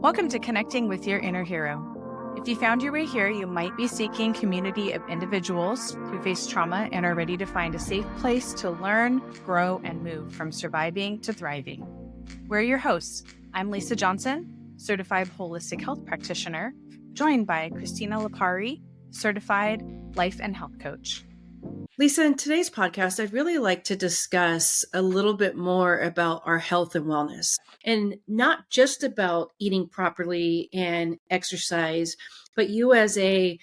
Welcome to Connecting with Your Inner Hero. If you found your way here, you might be seeking community of individuals who face trauma and are ready to find a safe place to learn, grow, and move from surviving to thriving. We're your hosts. I'm Lisa Johnson, certified holistic health practitioner, joined by Christina Lipari, certified life and health coach. Lisa, in today's podcast, I'd really like to discuss a little bit more about our health and wellness, and not just about eating properly and exercise, but you as a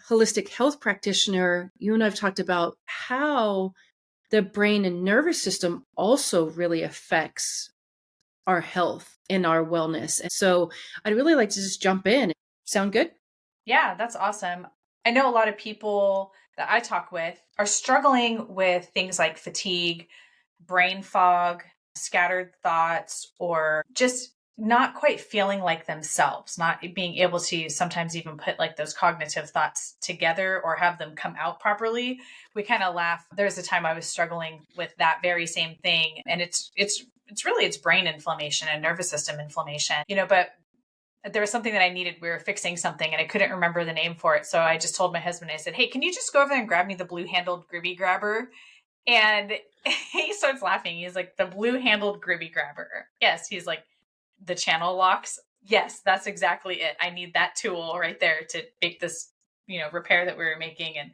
holistic health practitioner, you and I've talked about how the brain and nervous system also really affects our health and our wellness. And so I'd really like to just jump in. Sound good? Yeah, that's awesome. I know a lot of people that I talk with are struggling with things like fatigue, brain fog, scattered thoughts, or just not quite feeling like themselves, not being able to sometimes even put like those cognitive thoughts together or have them come out properly. We kind of laugh. There's a time I was struggling with that very same thing. And it's really, it's brain inflammation and nervous system inflammation, but there was something that I needed. We were fixing something and I couldn't remember the name for it. So I just told my husband, I said, "Hey, can you just go over there and grab me the blue handled gribby grabber?" And he starts laughing. He's like, "The blue handled gribby grabber." Yes. He's like, "The channel locks." Yes, that's exactly it. I need that tool right there to make this, repair that we were making. And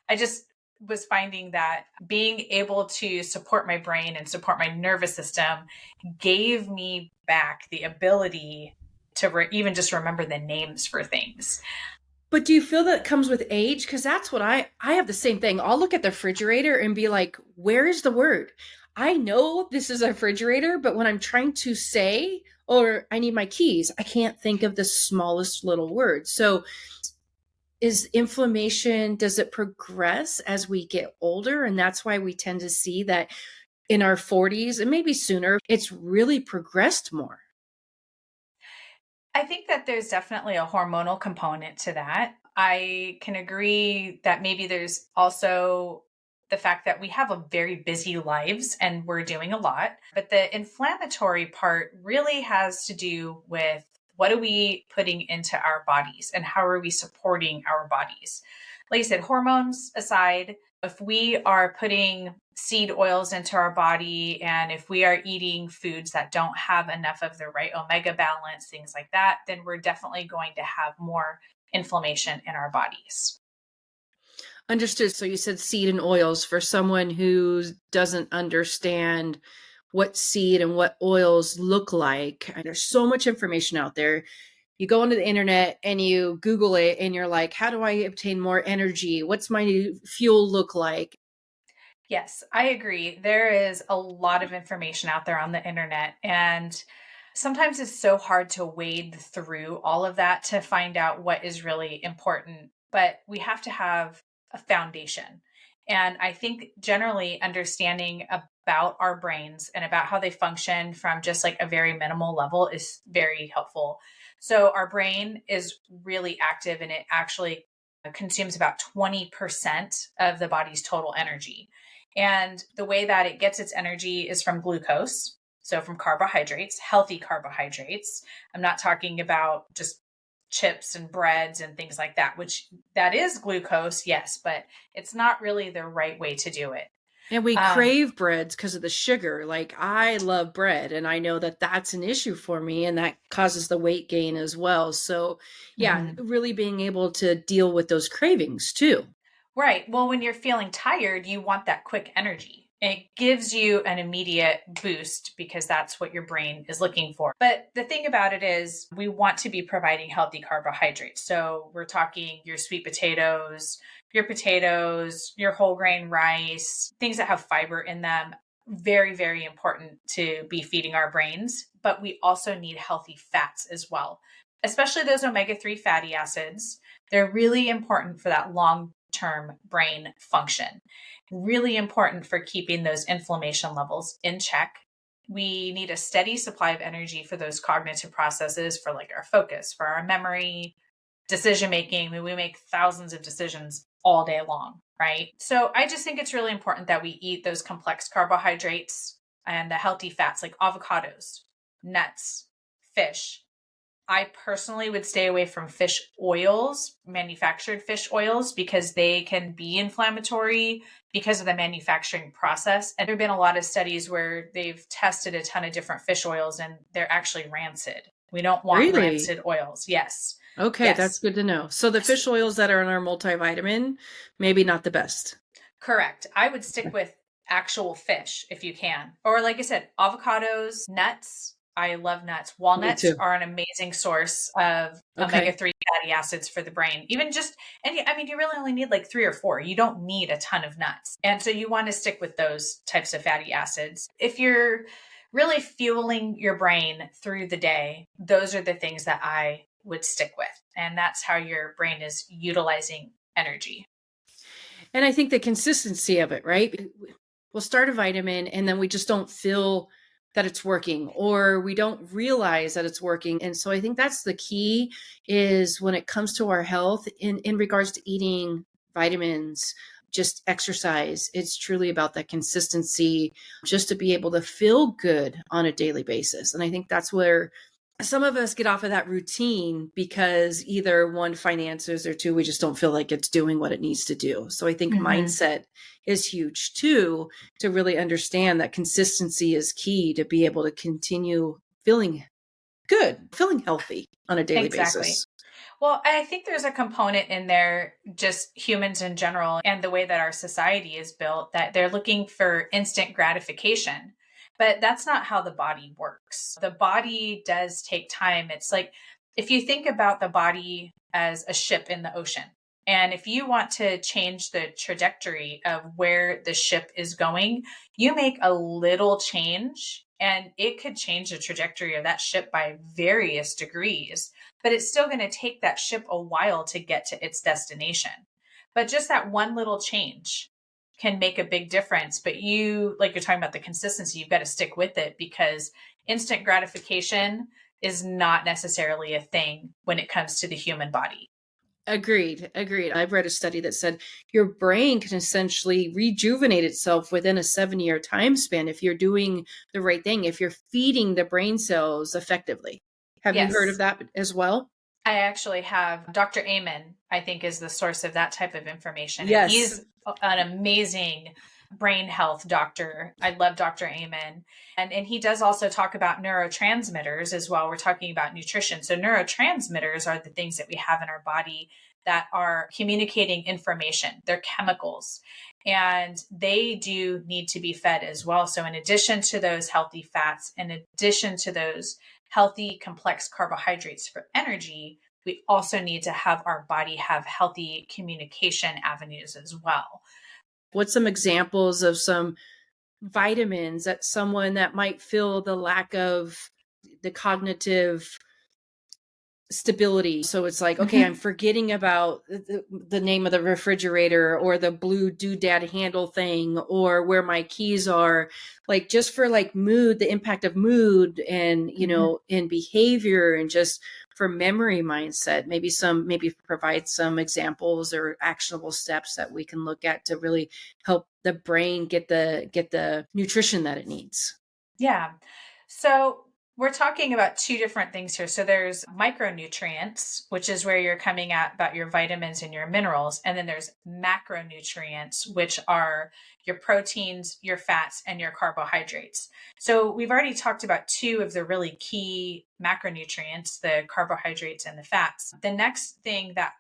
I just was finding that being able to support my brain and support my nervous system gave me back the ability to even just remember the names for things. But do you feel that comes with age? Because that's what I have the same thing. I'll look at the refrigerator and be like, where is the word? I know this is a refrigerator, but when I'm trying to say, or I need my keys, I can't think of the smallest little word. So is inflammation, does it progress as we get older? And that's why we tend to see that in our 40s and maybe sooner, it's really progressed more. I think that there's definitely a hormonal component to that. I can agree that maybe there's also the fact that we have a very busy lives and we're doing a lot. But the inflammatory part really has to do with what are we putting into our bodies and how are we supporting our bodies? Like I said, hormones aside, if we are putting seed oils into our body and if we are eating foods that don't have enough of the right omega balance, things like that, then we're definitely going to have more inflammation in our bodies. Understood. So you said seed and oils. For someone who doesn't understand what seed and what oils look like, there's so much information out there. You go onto the internet and you Google it and you're like, how do I obtain more energy? What's my fuel look like? Yes, I agree. There is a lot of information out there on the internet, and sometimes it's so hard to wade through all of that to find out what is really important. But we have to have a foundation. And I think generally understanding about our brains and about how they function from just like a very minimal level is very helpful. So our brain is really active and it actually consumes about 20% of the body's total energy. And the way that it gets its energy is from glucose. So from carbohydrates, healthy carbohydrates. I'm not talking about just chips and breads and things like that, which that is glucose, yes, but it's not really the right way to do it. And we crave breads because of the sugar. Like I love bread and I know that that's an issue for me and that causes the weight gain as well. So yeah, really being able to deal with those cravings too. Right. Well, when you're feeling tired, you want that quick energy. It gives you an immediate boost because that's what your brain is looking for. But the thing about it is we want to be providing healthy carbohydrates. So we're talking your sweet potatoes, your whole grain rice, things that have fiber in them. Very, very important to be feeding our brains. But we also need healthy fats as well, especially those omega-3 fatty acids. They're really important for that long-term brain function. Really important for keeping those inflammation levels in check. We need a steady supply of energy for those cognitive processes, for like our focus, for our memory, decision making. I mean, we make thousands of decisions all day long, right? So I just think it's really important that we eat those complex carbohydrates and the healthy fats like avocados, nuts, fish, I personally would stay away from fish oils, manufactured fish oils, because they can be inflammatory because of the manufacturing process. And there have been a lot of studies where they've tested a ton of different fish oils and they're actually rancid. We don't want Really? rancid oils. Yes. Okay, that's Yes. good to know. So the fish oils that are in our multivitamin, maybe not the best. Correct. I would stick with actual fish if you can. Or like I said, avocados, nuts. I love nuts. Me Walnuts too. are an amazing source of Okay. omega-3 fatty acids for the brain. Even just, and I mean, you really only need like 3 or 4. You don't need a ton of nuts. And so you want to stick with those types of fatty acids. If you're really fueling your brain through the day, those are the things that I would stick with. And that's how your brain is utilizing energy. And I think the consistency of it, right? We'll start a vitamin and then we just don't feel that it's working, or we don't realize that it's working. And so I think that's the key, is when it comes to our health in regards to eating vitamins, just exercise. It's truly about that consistency, just to be able to feel good on a daily basis. And I think that's where some of us get off of that routine because either one, finances, or two, we just don't feel like it's doing what it needs to do. So I think mindset is huge too, to really understand that consistency is key to be able to continue feeling good, feeling healthy on a daily Exactly. basis. Well, I think there's a component in there, just humans in general, and the way that our society is built, that they're looking for instant gratification. But that's not how the body works. The body does take time. It's like if you think about the body as a ship in the ocean, and if you want to change the trajectory of where the ship is going, you make a little change and it could change the trajectory of that ship by various degrees, but it's still going to take that ship a while to get to its destination. But just that one little change can make a big difference. But you, like you're talking about the consistency, you've got to stick with it, because instant gratification is not necessarily a thing when it comes to the human body. Agreed. Agreed. I've read a study that said your brain can essentially rejuvenate itself within a 7-year time span if you're doing the right thing, if you're feeding the brain cells effectively. Have you heard of Yes. that as well? I actually have Dr. Amen, I think, is the source of that type of information. And Yes. he's an amazing brain health doctor. I love Dr. Amen. And he does also talk about neurotransmitters as well. We're talking about nutrition. So neurotransmitters are the things that we have in our body that are communicating information. They're chemicals, and they do need to be fed as well. So in addition to those healthy fats, in addition to those healthy complex carbohydrates for energy, we also need to have our body have healthy communication avenues as well. What's some examples of some vitamins that someone that might feel the lack of the cognitive stability? So it's like, okay, I'm forgetting about the name of the refrigerator, or the blue doodad handle thing, or where my keys are, like just for like mood, the impact of mood, and in behavior, and just for memory, mindset. Maybe provide some examples or actionable steps that we can look at to really help the brain get the nutrition that it needs. Yeah. So we're talking about two different things here. So there's micronutrients, which is where you're coming at about your vitamins and your minerals. And then there's macronutrients, which are your proteins, your fats, and your carbohydrates. So we've already talked about two of the really key macronutrients, the carbohydrates and the fats. The next thing that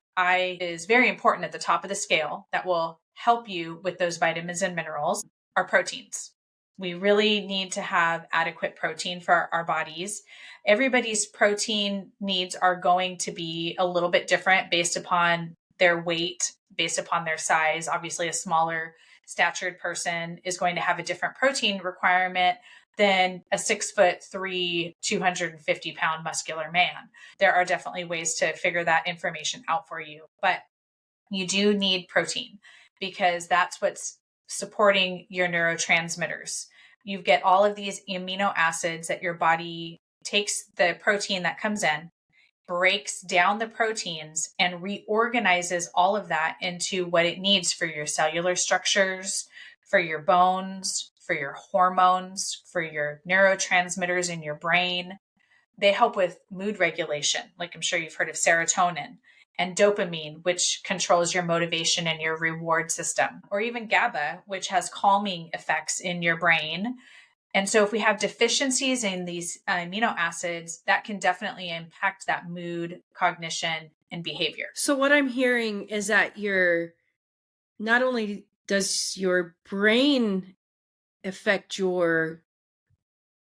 is very important at the top of the scale that will help you with those vitamins and minerals are proteins. We really need to have adequate protein for our bodies. Everybody's protein needs are going to be a little bit different based upon their weight, based upon their size. Obviously, a smaller statured person is going to have a different protein requirement than a 6'3", 250-pound muscular man. There are definitely ways to figure that information out for you, but you do need protein because that's what's supporting your neurotransmitters. You get all of these amino acids that your body takes the protein that comes in, breaks down the proteins, and reorganizes all of that into what it needs for your cellular structures, for your bones, for your hormones, for your neurotransmitters in your brain. they help with mood regulation. Like I'm sure you've heard of serotonin and dopamine, which controls your motivation and your reward system, or even GABA, which has calming effects in your brain. And so if we have deficiencies in these amino acids, that can definitely impact that mood, cognition, and behavior. So what I'm hearing is that not only does your brain affect your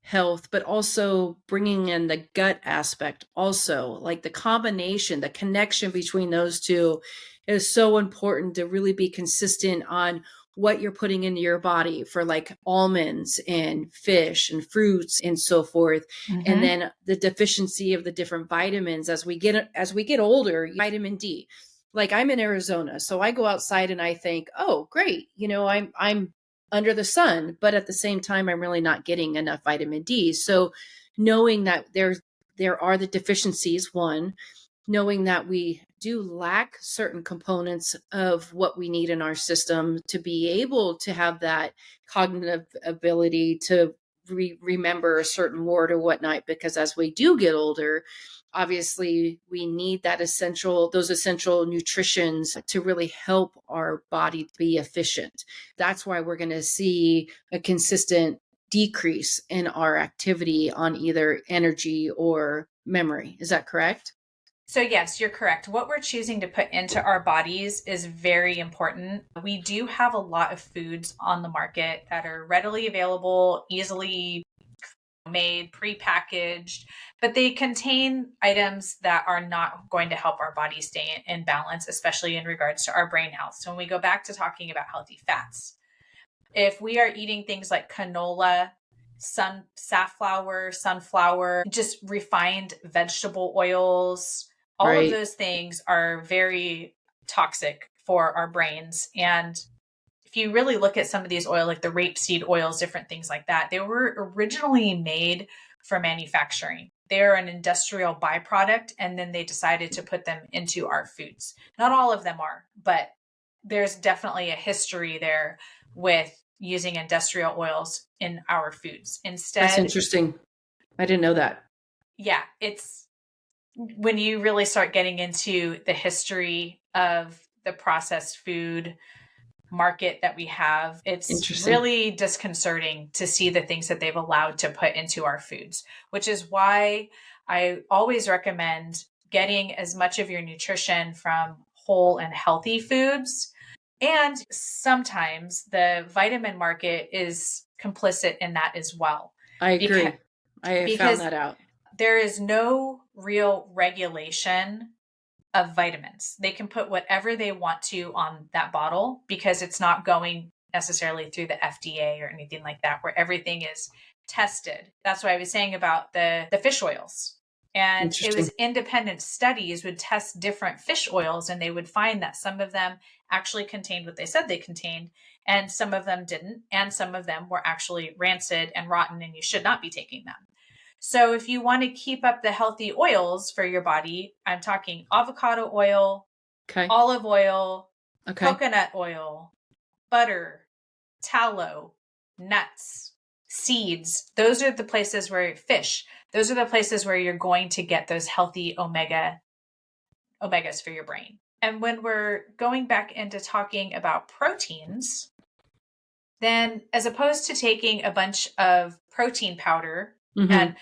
health, but also bringing in the gut aspect also, like the combination, the connection between those two is so important to really be consistent on what you're putting into your body for like almonds and fish and fruits and so forth. And then the deficiency of the different vitamins as we get older. Vitamin D, like I'm in Arizona, so I go outside and I think, oh great, I'm under the sun, but at the same time, I'm really not getting enough vitamin D. So knowing that there are the deficiencies, one, knowing that we do lack certain components of what we need in our system to be able to have that cognitive ability to remember a certain word or whatnot, because as we do get older, obviously we need those essential nutritions to really help our body be efficient. That's why we're going to see a consistent decrease in our activity on either energy or memory. Is that correct? So yes, you're correct. What we're choosing to put into our bodies is very important. We do have a lot of foods on the market that are readily available, easily made, pre-packaged, but they contain items that are not going to help our body stay in balance, especially in regards to our brain health. So when we go back to talking about healthy fats, if we are eating things like canola, safflower, sunflower, just refined vegetable oils, all of those things are very toxic for our brains. And if you really look at some of these oils, like the rapeseed oils, different things like that, they were originally made for manufacturing. They're an industrial byproduct, and then they decided to put them into our foods. Not all of them are, but there's definitely a history there with using industrial oils in our foods. Instead, that's interesting. I didn't know that. Yeah, it's when you really start getting into the history of the processed food market that we have, it's really disconcerting to see the things that they've allowed to put into our foods, which is why I always recommend getting as much of your nutrition from whole and healthy foods. And sometimes the vitamin market is complicit in that as well. I agree. I have found that out. There is no real regulation of vitamins. They can put whatever they want to on that bottle because it's not going necessarily through the FDA or anything like that, where everything is tested. That's what I was saying about the fish oils. And it was independent studies would test different fish oils, and they would find that some of them actually contained what they said they contained, and some of them didn't. And some of them were actually rancid and rotten, and you should not be taking them. So if you want to keep up the healthy oils for your body, I'm talking avocado oil, olive oil, coconut oil, butter, tallow, nuts, seeds. Those are the places where those are the places where you're going to get those healthy omegas for your brain. And when we're going back into talking about proteins, then as opposed to taking a bunch of protein powder, and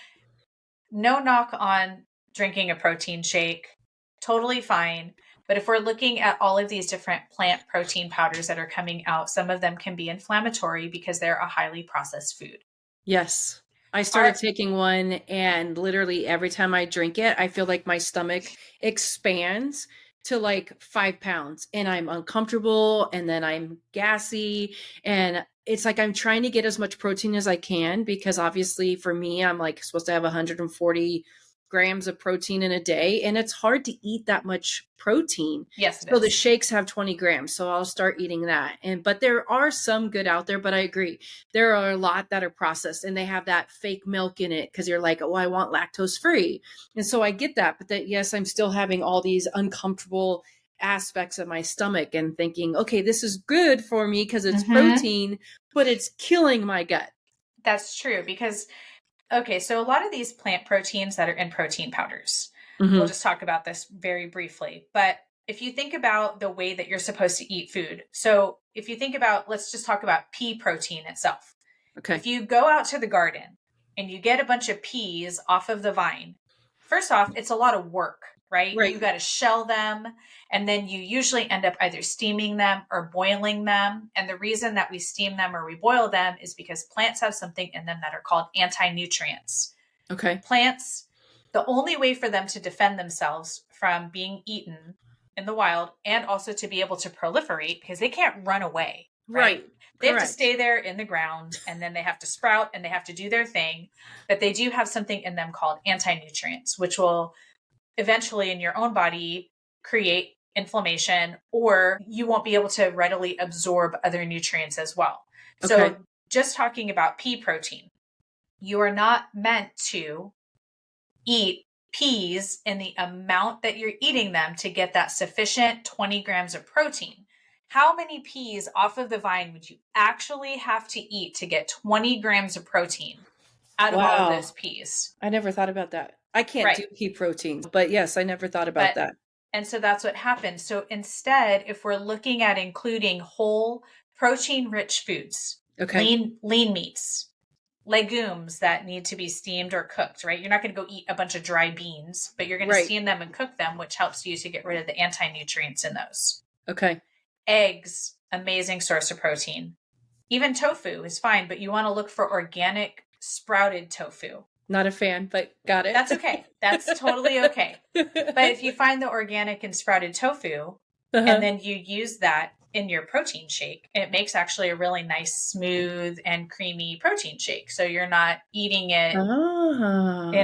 no knock on drinking a protein shake, totally fine. But if we're looking at all of these different plant protein powders that are coming out, some of them can be inflammatory because they're a highly processed food. Yes. I started taking one, and literally every time I drink it, I feel like my stomach expands to like 5 pounds, and I'm uncomfortable, and then I'm gassy, and it's like I'm trying to get as much protein as I can, because obviously for me, I'm like supposed to have 140 grams of protein in a day, and it's hard to eat that much protein. Yes. So the shakes have 20 grams. So I'll start eating that. But there are some good out there, but I agree. There are a lot that are processed, and they have that fake milk in it because you're like, oh, I want lactose free. And so I get that, but that, yes, I'm still having all these uncomfortable aspects of my stomach and thinking, okay, this is good for me because it's protein, but it's killing my gut. That's true, because Okay, so a lot of these plant proteins that are in protein powders, we'll Hmm. just talk about this very briefly. But if you think about the way that you're supposed to eat food, so if you think about, let's just talk about pea protein itself. Okay. If you go out to the garden and you get a bunch of peas off of the vine, first off, it's a lot of work, right? You Right. got to shell them, and then you usually end up either steaming them or boiling them. And the reason that we steam them or we boil them is because plants have something in them that are called anti-nutrients. Okay. Plants, the only way for them to defend themselves from being eaten in the wild and also to be able to proliferate, because they can't run away, right? Right. They have to Correct. stay there in the ground, and then they have to sprout and they have to do their thing. But they do have something in them called anti-nutrients, which will eventually in your own body create inflammation, or you won't be able to readily absorb other nutrients as well. Okay. So just talking about pea protein, you are not meant to eat peas in the amount that you're eating them to get that sufficient 20 grams of protein. How many peas off of the vine would you actually have to eat to get 20 grams of protein out of all of those Wow. peas? I never thought about that. I can't Right. do pea proteins, but yes, I never thought about But, that. and so that's what happens. So instead, if we're looking at including whole protein rich foods, Okay. lean meats, legumes that need to be steamed or cooked, right? You're not going to go eat a bunch of dry beans, but you're going to Right. steam them and cook them, which helps you to get rid of the anti-nutrients in those. Okay. Eggs, amazing source of protein. Even tofu is fine, but you want to look for organic sprouted tofu. Not a fan, but got it. That's okay. That's totally okay. But if you find the organic and sprouted tofu, and then you use that in your protein shake, it makes actually a really nice, smooth, and creamy protein shake. So you're not eating it in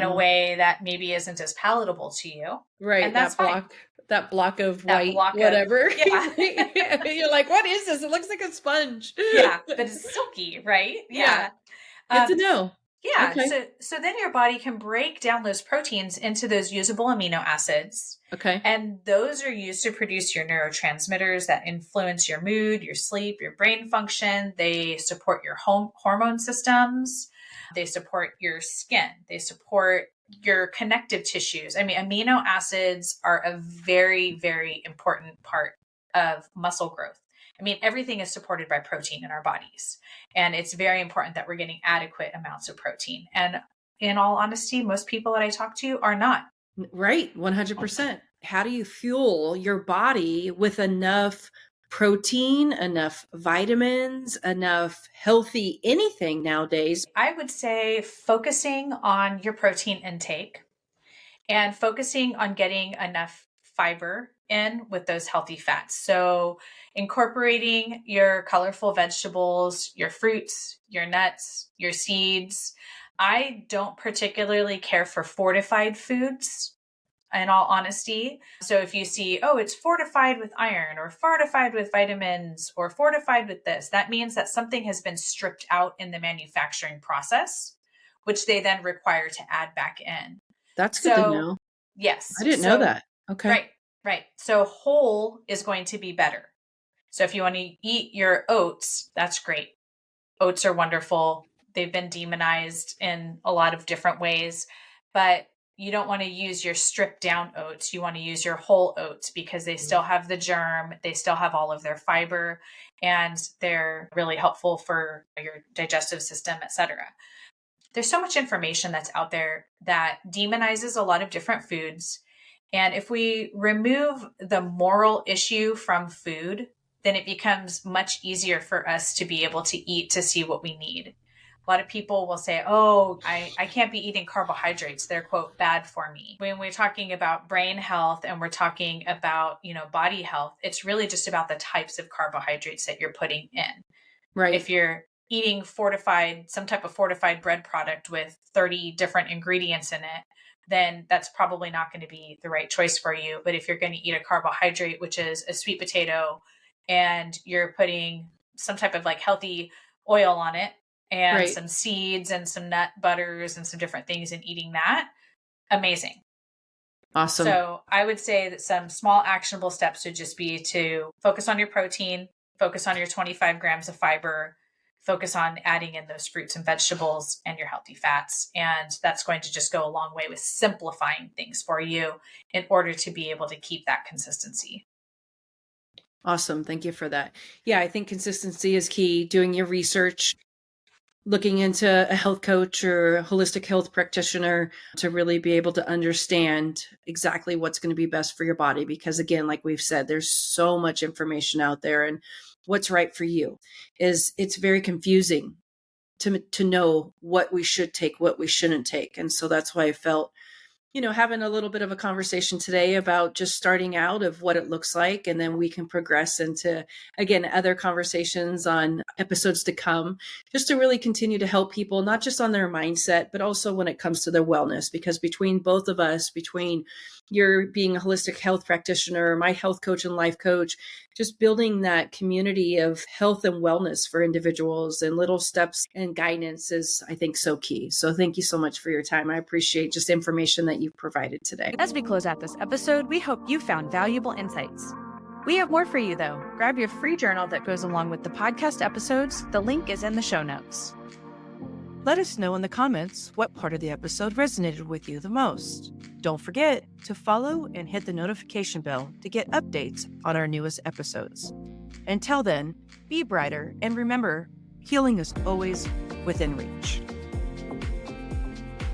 a Ah, way that maybe isn't as palatable to you. right. And that's fine. That block of That white, block of, whatever. yeah. You're like, what is this? It looks like a sponge. Yeah, but it's silky, right? Yeah. Yeah. Good to Um, know. yeah. Okay. So then your body can break down those proteins into those usable amino acids. Okay. And those are used to produce your neurotransmitters that influence your mood, your sleep, your brain function. They support your hormone systems. They support your skin. They support your connective tissues. I mean, amino acids are a very, very important part of muscle growth. I mean, everything is supported by protein in our bodies. And it's very important that we're getting adequate amounts of protein. And in all honesty, most people that I talk to are not. Right. 100%. How do you fuel your body with enough protein, enough vitamins, enough healthy anything nowadays? I would say focusing on your protein intake and focusing on getting enough fiber in with those healthy fats. So, incorporating your colorful vegetables, your fruits, your nuts, your seeds. I don't particularly care for fortified foods, in all honesty. So if you see, oh, it's fortified with iron or fortified with vitamins or fortified with this, that means that something has been stripped out in the manufacturing process, which they then require to add back in. That's good to So, know. I yes. didn't know So, that. Okay. right, right. So whole is going to be better. So if you want to eat your oats, that's great. Oats are wonderful. They've been demonized in a lot of different ways, but you don't want to use your stripped down oats. You want to use your whole oats because they still have the germ, they still have all of their fiber, and they're really helpful for your digestive system, etc. There's so much information that's out there that demonizes a lot of different foods. And if we remove the moral issue from food, then it becomes much easier for us to be able to eat to see what we need. A lot of people will say, oh, I can't be eating carbohydrates. They're, quote, bad for me. When we're talking about brain health and we're talking about, body health, it's really just about the types of carbohydrates that you're putting in. Right. If you're eating some type of fortified bread product with 30 different ingredients in it, then that's probably not going to be the right choice for you. But if you're going to eat a carbohydrate, which is a sweet potato, and you're putting some type of like healthy oil on it and Right. some seeds and some nut butters and some different things and eating that, amazing. Awesome. So I would say that some small actionable steps would just be to focus on your protein, focus on your 25 grams of fiber, focus on adding in those fruits and vegetables and your healthy fats. And that's going to just go a long way with simplifying things for you in order to be able to keep that consistency. Awesome. Thank you for that. Yeah, I think consistency is key. Doing your research, looking into a health coach or a holistic health practitioner to really be able to understand exactly what's going to be best for your body. Because again, like we've said, there's so much information out there, and what's right for you it's very confusing to know what we should take, what we shouldn't take. And so that's why I felt, having a little bit of a conversation today about just starting out of what it looks like. And then we can progress into, again, other conversations on episodes to come, just to really continue to help people, not just on their mindset, but also when it comes to their wellness. Because between both of us, between your being a holistic health practitioner, my health coach and life coach, just building that community of health and wellness for individuals and little steps and guidance is, I think, so key. So thank you so much for your time. I appreciate just information that you've provided today. As we close out this episode, we hope you found valuable insights. We have more for you, though. Grab your free journal that goes along with the podcast episodes. The link is in the show notes. Let us know in the comments what part of the episode resonated with you the most. Don't forget to follow and hit the notification bell to get updates on our newest episodes. Until then, be brighter and remember, healing is always within reach.